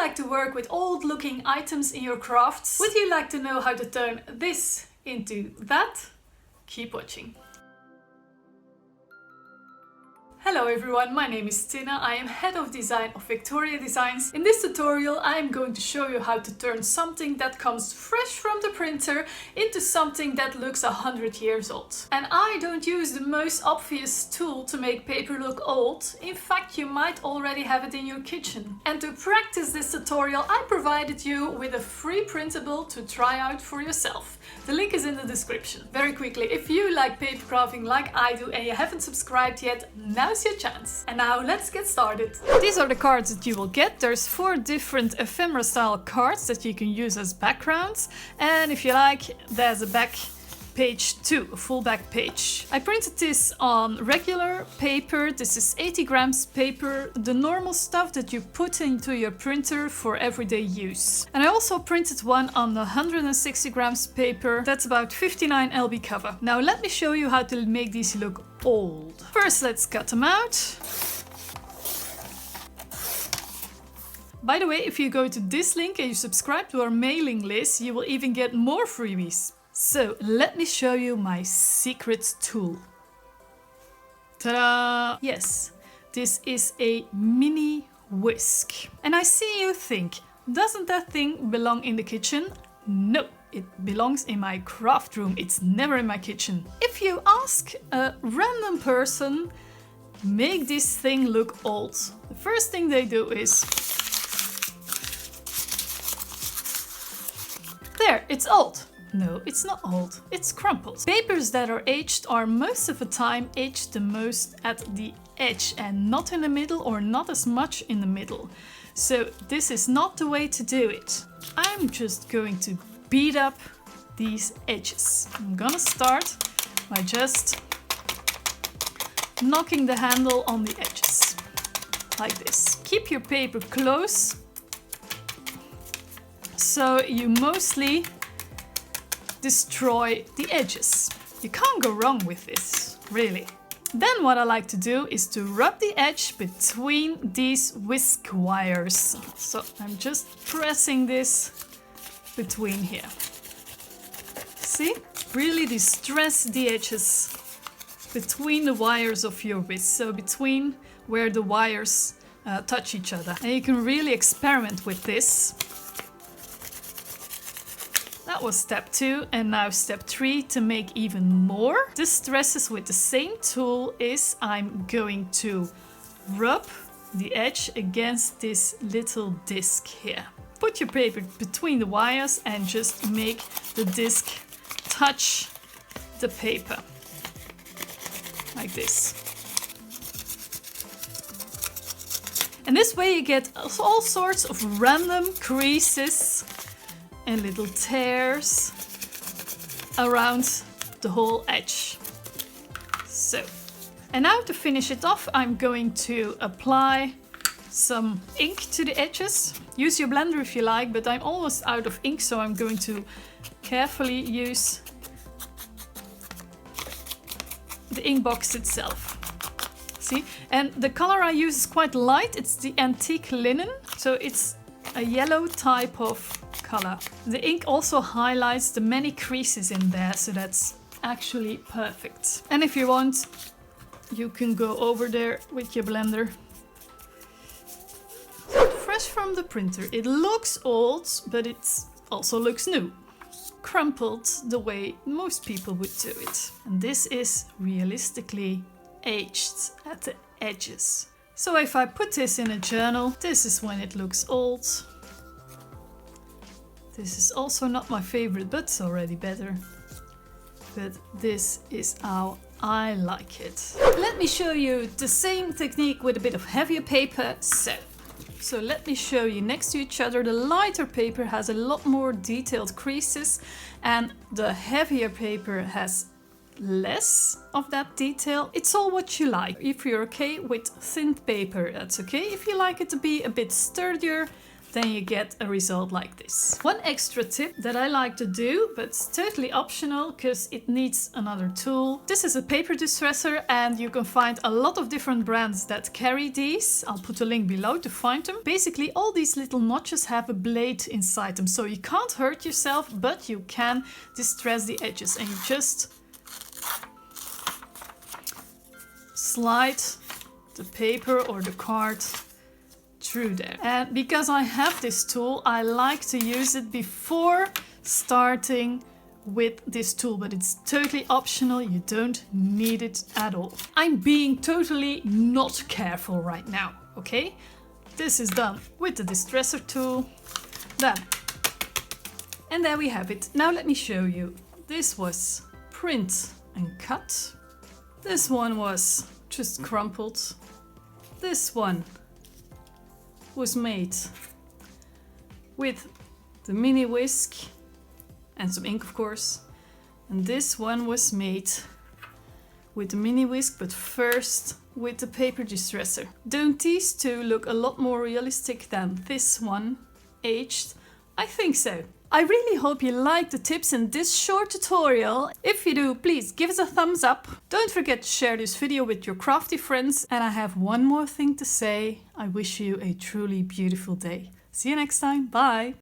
like to work with old looking items in your crafts? Would you like to know how to turn this into that? Keep watching. Hello everyone, my name is Tina. I am head of design of VectoriaDesigns. In this tutorial I am going to show you how to turn something that comes fresh from the printer into something that looks 100 years old. And I don't use the most obvious tool to make paper look old. In fact, you might already have it in your kitchen. And to practice this tutorial I provided you with a free printable to try out for yourself. The link is in the description. Very quickly, if you like paper crafting like I do and you haven't subscribed yet, now's your chance. And now let's get started. These are the cards that you will get. There's 4 different ephemera style cards that you can use as backgrounds. And if you like, there's a back page too, a full back page. I printed this on regular paper. This is 80 grams paper, the normal stuff that you put into your printer for everyday use. And I also printed one on the 160 grams paper. That's about 59 lb cover. Now let me show you how to make these look old. First, let's cut them out. By the way, if you go to this link and you subscribe to our mailing list, you will even get more freebies. So let me show you my secret tool. Ta-da! Yes, this is a mini whisk. And I see you think, doesn't that thing belong in the kitchen? No, it belongs in my craft room. It's never in my kitchen. If you ask a random person, make this thing look old, the first thing they do is... There, it's old. No, it's not old, it's crumpled. Papers that are aged are most of the time aged the most at the edge and not in the middle, or not as much in the middle. So this is not the way to do it. I'm just going to beat up these edges. I'm gonna start by just knocking the handle on the edges, like this. Keep your paper close, so you mostly destroy the edges. You can't go wrong with this, really. Then what I like to do is to rub the edge between these whisk wires. So I'm just pressing this between here. See? Really distress the edges between the wires of your whisk. So between where the wires touch each other. And you can really experiment with this. That was step 2, and now step 3 to make even more distresses with the same tool is I'm going to rub the edge against this little disc here. Put your paper between the wires and just make the disc touch the paper, like this. And this way you get all sorts of random creases and little tears around the whole edge. So, and now to finish it off, I'm going to apply some ink to the edges. Use your blender if you like, but I'm almost out of ink, so I'm going to carefully use the ink box itself. See? And the color I use is quite light. It's the antique linen, so it's a yellow type of color. The ink also highlights the many creases in there, so that's actually perfect. And if you want, you can go over there with your blender. Fresh from the printer. It looks old, but it also looks new. Crumpled the way most people would do it. And this is realistically aged at the edges. So if I put this in a journal, this is when it looks old. This is also not my favorite, but it's already better. But this is how I like it. Let me show you the same technique with a bit of heavier paper. So let me show you next to each other. The lighter paper has a lot more detailed creases, and the heavier paper has less of that detail. It's all what you like. If you're okay with thin paper, that's okay. If you like it to be a bit sturdier, then you get a result like this. One extra tip that I like to do, but it's totally optional because it needs another tool. This is a paper distresser and you can find a lot of different brands that carry these. I'll put a link below to find them. Basically all these little notches have a blade inside them, so you can't hurt yourself, but you can distress the edges, and you just slide the paper or the card through there. And because I have this tool, I like to use it before starting with this tool, but it's totally optional. You don't need it at all. I'm being totally not careful right now, okay? This is done with the distresser tool. Then, and there we have it. Now let me show you. This was print and cut. This one was just crumpled. This one was made with the mini whisk and some ink, of course. And this one was made with the mini whisk, but first with the paper distresser. Don't these two look a lot more realistic than this one aged? I think so. I really hope you liked the tips in this short tutorial. If you do, please give us a thumbs up. Don't forget to share this video with your crafty friends. And I have one more thing to say. I wish you a truly beautiful day. See you next time. Bye.